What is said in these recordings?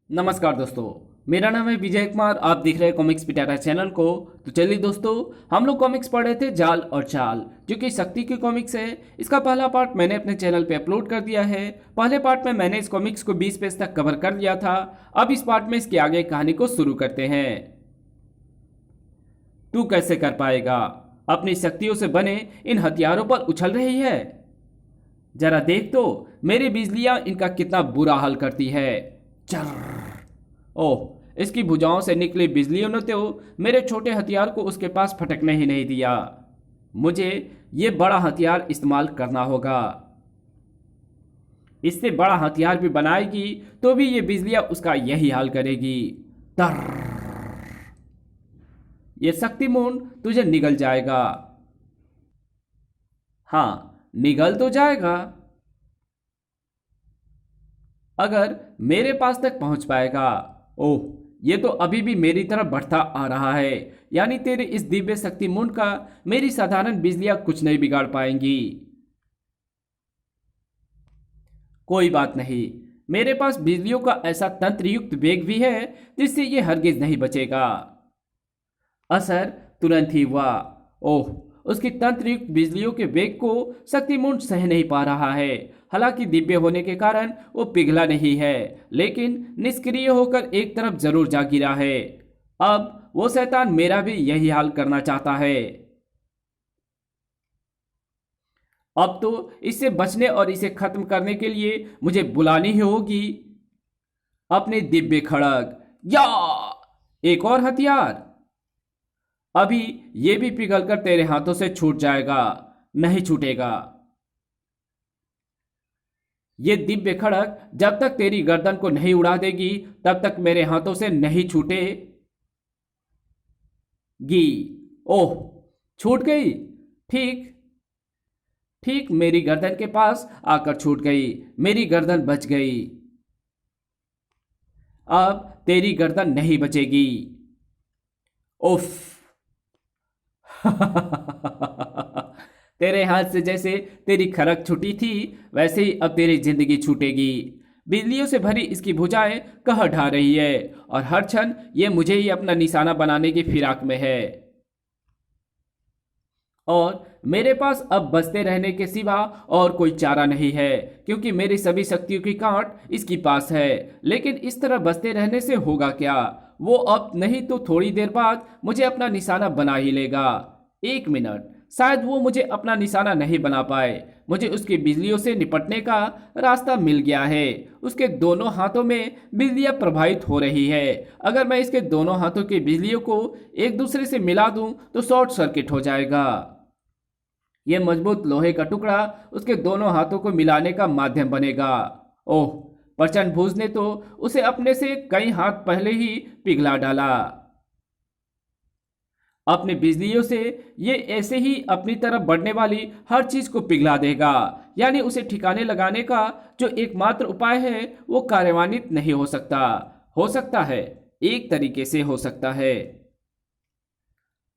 नमस्कार दोस्तों। मेरा नाम है विजय कुमार। आप देख रहे हैं कॉमिक्स पिटारा चैनल को। तो चलिए दोस्तों, हम लोग कॉमिक्स पढ़ रहे थे जाल और चाल, जो कि शक्ति की कॉमिक्स है। इसका पहला पार्ट मैंने अपने चैनल पे अपलोड कर दिया है। पहले पार्ट में मैंने इस कॉमिक्स को 20 पेज तक कवर कर लिया था। अब इस पार्ट में इसके आगे कहानी को शुरू करते हैं। तू कैसे कर पाएगा? अपनी शक्तियों से बने इन हथियारों पर उछल रही है। जरा देख तो, मेरी बिजलियां इनका कितना बुरा हाल करती है। चर्र। ओह, इसकी भुजाओं से निकली बिजलियों ने तो मेरे छोटे हथियार को उसके पास फटकने ही नहीं दिया। मुझे ये बड़ा हथियार इस्तेमाल करना होगा। इससे बड़ा हथियार भी बनाएगी तो भी ये बिजलियां उसका यही हाल करेगी। तर। ये शक्तिमून तुझे निगल जाएगा। हाँ, निगल तो जाएगा अगर मेरे पास तक पहुंच पाएगा। ओह, ये तो अभी भी मेरी तरफ बढ़ता आ रहा है। यानी तेरे इस दिव्य शक्ति मुंड का मेरी साधारण बिजलियां कुछ नहीं बिगाड़ पाएंगी। कोई बात नहीं, मेरे पास बिजलियों का ऐसा तंत्र युक्त वेग भी है जिससे ये हरगिज नहीं बचेगा। असर तुरंत ही हुआ। ओह, उसकी तंत्रयुक्त बिजलियों के वेग को शक्तिमुंड सह नहीं पा रहा है। हालांकि दिव्य होने के कारण वो पिघला नहीं है, लेकिन निष्क्रिय होकर एक तरफ जरूर जा गिरा है। अब वो शैतान मेरा भी यही हाल करना चाहता है। अब तो इससे बचने और इसे खत्म करने के लिए मुझे बुलानी ही होगी अपने दिव्य खड़ग। या एक और हथियार। अभी ये भी पिघलकर तेरे हाथों से छूट जाएगा। नहीं छूटेगा। ये दिव्य खड़ग जब तक तेरी गर्दन को नहीं उड़ा देगी तब तक मेरे हाथों से नहीं छूटेगी। ओह, छूट गई। ठीक ठीक मेरी गर्दन के पास आकर छूट गई। मेरी गर्दन बच गई। अब तेरी गर्दन नहीं बचेगी। उफ। तेरे हाथ से जैसे तेरी खरक छूटी थी, वैसे ही अब तेरी जिंदगी छूटेगी। बिजलियों से भरी इसकी भुजाएं कह ढा रही है और हर क्षण ये मुझे ही अपना निशाना बनाने की फिराक में है। और मेरे पास अब बचते रहने के सिवा और कोई चारा नहीं है, क्योंकि मेरी सभी शक्तियों की कांट इसके पास है। लेकिन इस तरह बचते रहने से होगा क्या? वो अब नहीं तो थोड़ी देर बाद मुझे अपना निशाना बना ही लेगा। एक मिनट, शायद वो मुझे अपना निशाना नहीं बना पाए। मुझे उसकी बिजलियों से निपटने का रास्ता मिल गया है। उसके दोनों हाथों में बिजलियां प्रभावित हो रही है। अगर मैं इसके दोनों हाथों की बिजलियों को एक दूसरे से मिला दूं तो शॉर्ट सर्किट हो जाएगा। यह मजबूत लोहे का टुकड़ा उसके दोनों हाथों को मिलाने का माध्यम बनेगा। ओह, प्रचंड भूज ने तो उसे अपने से कई हाथ पहले ही पिघला डाला। अपनी बिजलियों से ये ऐसे ही अपनी तरफ बढ़ने वाली हर चीज को पिघला देगा। यानी उसे ठिकाने लगाने का जो एकमात्र उपाय है वो कार्यान्वित नहीं हो सकता। हो सकता है, एक तरीके से हो सकता है,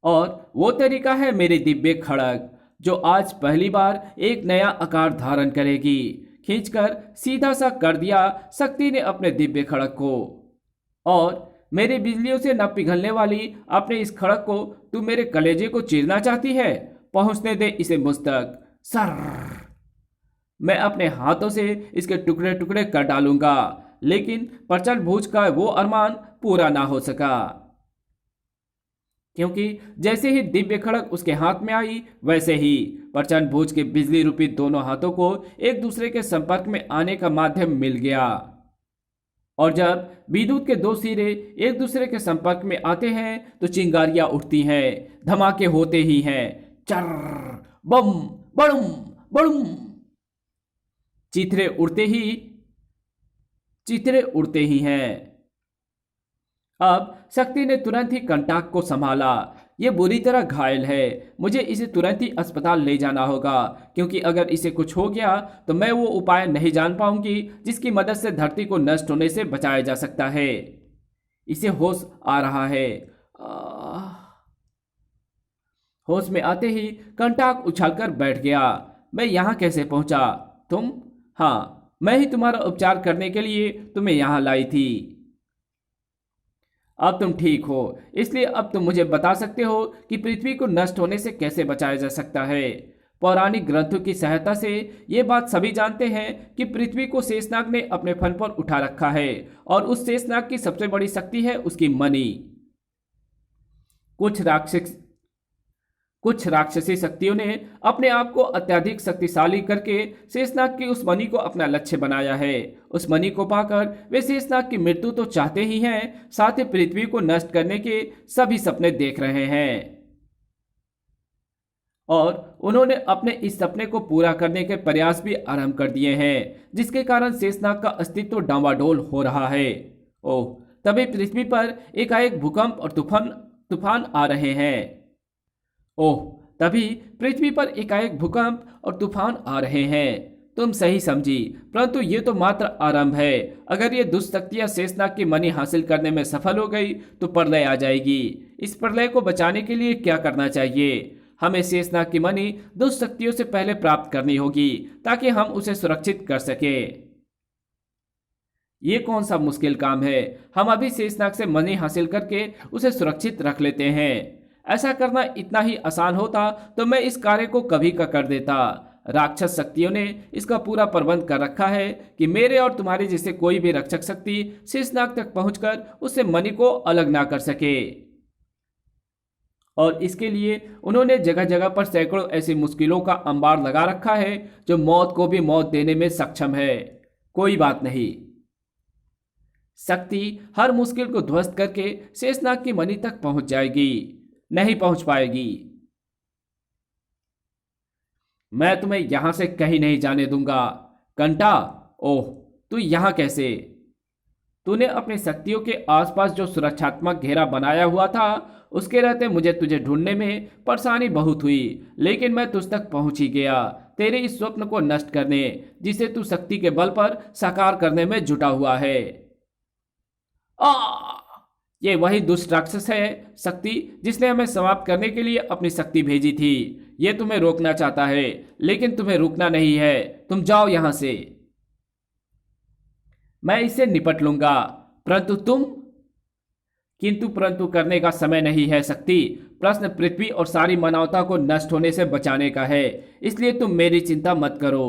और वो तरीका है मेरी दिव्य खड़ग, जो आज पहली बार एक नया आकार धारण करेगी। खींचकर सीधा सा कर दिया शक्ति ने अपने दिव्य खड़ग को। और मेरी बिजलियों से न पिघलने वाली अपने इस खड़ग को तू मेरे कलेजे को चीरना चाहती है? पहुंचने दे इसे मुझ तक। सर। मैं अपने हाथों से इसके टुकड़े टुकड़े कर डालूंगा, लेकिन प्रचंड भूज का वो अरमान पूरा ना हो सका, क्योंकि जैसे ही दिव्य खड़ग उसके हाथ में आई, वैसे ही प्रचंड भुज के बिजली रूपी दोनों हाथों को एक दूसरे के संपर्क में आने का माध्यम मिल गया। और जब विद्युत के दो सिरे एक दूसरे के संपर्क में आते हैं तो चिंगारियां उठती हैं, धमाके होते ही हैं। चर, बम, बड़ुम, बड़ुम। चित्रे उड़ते ही चित्रे उड़ते ही हैं। अब शक्ति ने तुरंत ही कंटाक को संभाला। ये बुरी तरह घायल है। मुझे इसे तुरंत ही अस्पताल ले जाना होगा, क्योंकि अगर इसे कुछ हो गया तो मैं वो उपाय नहीं जान पाऊंगी जिसकी मदद से धरती को नष्ट होने से बचाया जा सकता है। इसे होश आ रहा है। आह। होश में आते ही कंटाक उछलकर बैठ गया। मैं यहाँ कैसे पहुंचा? तुम? हाँ, मैं ही तुम्हारा उपचार करने के लिए तुम्हें यहाँ लाई थी। अब तुम ठीक हो, इसलिए अब तुम मुझे बता सकते हो कि पृथ्वी को नष्ट होने से कैसे बचाया जा सकता है। पौराणिक ग्रंथों की सहायता से ये बात सभी जानते हैं कि पृथ्वी को शेषनाग ने अपने फन पर उठा रखा है और उस शेषनाग की सबसे बड़ी शक्ति है उसकी मणि। कुछ राक्षस कुछ राक्षसी शक्तियों ने अपने आप को अत्यधिक शक्तिशाली करके शेषनाग की उस मणि को अपना लक्ष्य बनाया है। उस मणि को पाकर वे शेषनाग की मृत्यु तो चाहते ही हैं, साथ ही पृथ्वी को नष्ट करने के सभी सपने देख रहे हैं और उन्होंने अपने इस सपने को पूरा करने के प्रयास भी आरंभ कर दिए हैं, जिसके कारण शेषनाग का अस्तित्व डावाडोल हो रहा है। ओह, तभी पृथ्वी पर एकाएक भूकंप और तूफान तूफान आ रहे हैं। ओह, तभी पृथ्वी पर एकाएक भूकंप और तूफान आ रहे हैं। तुम सही समझी, परंतु ये तो मात्र आरंभ है। अगर ये दुष्ट शक्तियां शेषनाग की मणि हासिल करने में सफल हो गई तो प्रलय आ जाएगी। इस प्रलय को बचाने के लिए क्या करना चाहिए? हमें शेषनाग की मणि दुष्ट शक्तियों से पहले प्राप्त करनी होगी ताकि हम उसे सुरक्षित कर सके। ये कौन सा मुश्किल काम है? हम अभी शेषनाग से मणि हासिल करके उसे सुरक्षित रख लेते हैं। ऐसा करना इतना ही आसान होता तो मैं इस कार्य को कभी का कर देता। राक्षस शक्तियों ने इसका पूरा प्रबंध कर रखा है कि मेरे और तुम्हारे जैसे कोई भी रक्षक शक्ति शेषनाग तक पहुंचकर उससे मणि को अलग ना कर सके। और इसके लिए उन्होंने जगह जगह पर सैकड़ों ऐसी मुश्किलों का अंबार लगा रखा है जो मौत को भी मौत देने में सक्षम है। कोई बात नहीं, शक्ति हर मुश्किल को ध्वस्त करके शेषनाग की मणि तक पहुंच जाएगी। नहीं पहुंच पाएगी। मैं तुम्हें यहां से कहीं नहीं जाने दूंगा। कंटा, ओह, तू यहां कैसे? तूने अपनी शक्तियों के आसपास जो सुरक्षात्मक घेरा बनाया हुआ था, उसके रहते मुझे तुझे ढूंढने में परेशानी बहुत हुई, लेकिन मैं तुझ तक पहुंच ही गया तेरे इस स्वप्न को नष्ट करने, जिसे तू शक्ति के बल पर साकार करने में जुटा हुआ है। आ! ये वही दुष्ट राक्षस है शक्ति जिसने हमें समाप्त करने के लिए अपनी शक्ति भेजी थी। ये तुम्हें रोकना चाहता है, लेकिन तुम्हें रुकना नहीं है। तुम जाओ यहां से। मैं इससे निपट लूंगा, परंतु तुम? किंतु परंतु करने का समय नहीं है शक्ति। प्रश्न पृथ्वी और सारी मानवता को नष्ट होने से बचाने का है, इसलिए तुम मेरी चिंता मत करो।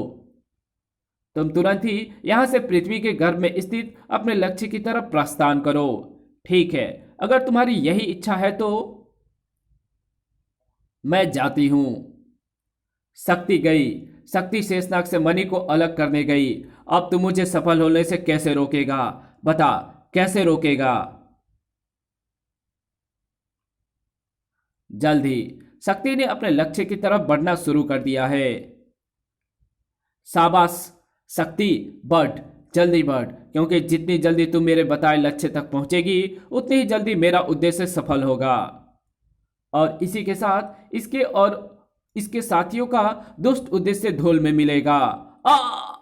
तुम तुरंत ही यहां से पृथ्वी के गर्भ में स्थित अपने लक्ष्य की तरफ प्रस्थान करो। ठीक है, अगर तुम्हारी यही इच्छा है तो मैं जाती हूं। शक्ति गई। शक्ति शेषनाग से मणि को अलग करने गई। अब तुम मुझे सफल होने से कैसे रोकेगा? बता, कैसे रोकेगा? जल्द ही शक्ति ने अपने लक्ष्य की तरफ बढ़ना शुरू कर दिया है। शाबाश शक्ति, बढ़, जल्दी बढ़, क्योंकि जितनी जल्दी तुम मेरे बताए लक्ष्य तक पहुंचेगी उतनी ही जल्दी मेरा उद्देश्य सफल होगा। और इसी के साथ इसके साथियों का दुष्ट उद्देश्य धूल में मिलेगा। आ!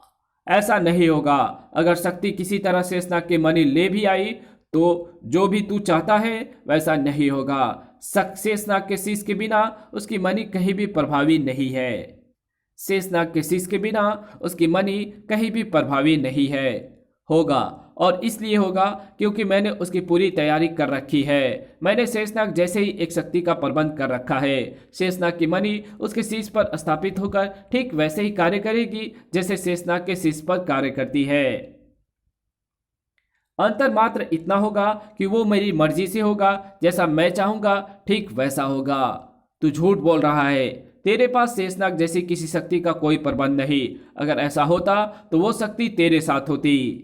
ऐसा नहीं होगा। अगर शक्ति किसी तरह शेषनाग की मणि ले भी आई तो जो भी तू चाहता है वैसा नहीं होगा। शेषनाग के शीश के बिना उसकी मणि कहीं भी प्रभावी नहीं है। शेषनाग के शीश के बिना उसकी मणि कहीं भी प्रभावी नहीं है। होगा, और इसलिए होगा क्योंकि मैंने उसकी पूरी तैयारी कर रखी है। मैंने शेषनाग जैसे ही एक शक्ति का प्रबंध कर रखा है। शेषनाग की मणि उसके शीश पर स्थापित होकर ठीक वैसे ही कार्य करेगी जैसे शेषनाग के शीश पर कार्य करती है। अंतर मात्र इतना होगा कि वो मेरी मर्जी से होगा, जैसा मैं चाहूंगा ठीक वैसा होगा। तू झूठ बोल रहा है। तेरे पास शेषनाग जैसी किसी शक्ति का कोई प्रबंध नहीं। अगर ऐसा होता तो वो शक्ति तेरे साथ होती।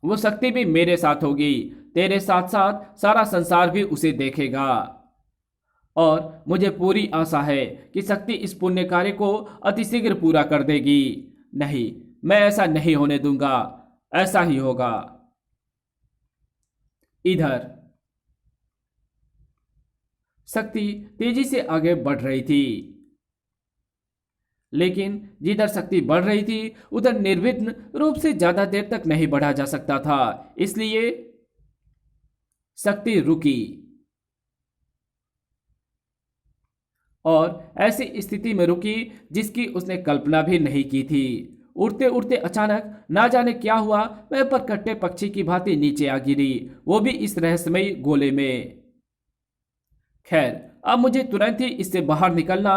वो शक्ति भी मेरे साथ होगी। तेरे साथ साथ सारा संसार भी उसे देखेगा। और मुझे पूरी आशा है कि शक्ति इस पुण्य कार्य को अतिशीघ्र पूरा कर देगी। नहीं, मैं ऐसा नहीं होने दूंगा। ऐसा ही होगा। इधर शक्ति तेजी से आगे बढ़ रही थी, लेकिन जिधर शक्ति बढ़ रही थी उधर निर्विघ्न रूप से ज्यादा देर तक नहीं बढ़ा जा सकता था। इसलिए शक्ति रुकी और ऐसी स्थिति में रुकी जिसकी उसने कल्पना भी नहीं की थी। उड़ते उड़ते अचानक ना जाने क्या हुआ, वह परकट्टे पक्षी की भांति नीचे आ गिरी, वो भी इस रहस्यमयी गोले में। खैर, अब मुझे तुरंत ही इससे बाहर निकलना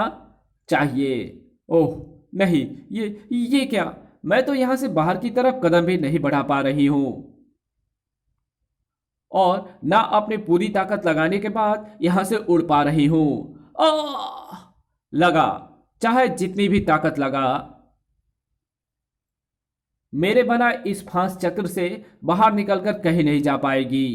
चाहिए। ओह नहीं, ये क्या, मैं तो यहां से बाहर की तरफ कदम भी नहीं बढ़ा पा रही हूं, और ना अपनी पूरी ताकत लगाने के बाद यहां से उड़ पा रही हूं। आ लगा, चाहे जितनी भी ताकत लगा, मेरे बना इस फांस चक्र से बाहर निकलकर कहीं नहीं जा पाएगी।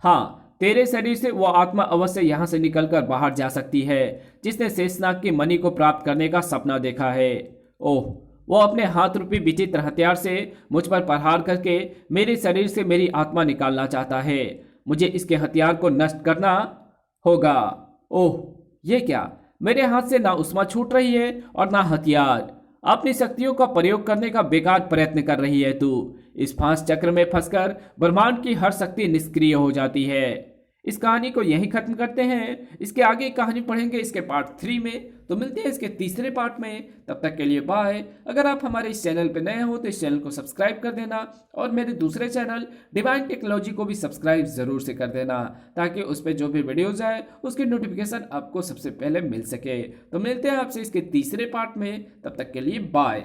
हाँ, तेरे शरीर से वो आत्मा अवश्य यहां से निकलकर बाहर जा सकती है जिसने शेषनाग की मणि को प्राप्त करने का सपना देखा है। ओह, वो अपने हाथ रूपी विचित्र हथियार से मुझ पर प्रहार करके मेरे शरीर से मेरी आत्मा निकालना चाहता है। मुझे इसके हथियार को नष्ट करना होगा। ओह, ये क्या, मेरे हाथ से ना उष्मा छूट रही है और ना हथियार। अपनी शक्तियों का प्रयोग करने का बेकार प्रयत्न कर रही है तू। इस फांस चक्र में फंसकर ब्रह्मांड की हर शक्ति निष्क्रिय हो जाती है। इस कहानी को यहीं खत्म करते हैं। इसके आगे कहानी पढ़ेंगे इसके पार्ट 3 में, तो मिलते हैं इसके तीसरे पार्ट में। तब तक के लिए बाय। अगर आप हमारे इस चैनल पर नए हो तो इस चैनल को सब्सक्राइब कर देना, और मेरे दूसरे चैनल डिवाइन टेक्नोलॉजी को भी सब्सक्राइब जरूर से कर देना, ताकि उस पर जो भी वीडियोज आए उसकी नोटिफिकेशन आपको सबसे पहले मिल सके। तो मिलते हैं आपसे इसके तीसरे पार्ट में, तब तक के लिए बाय।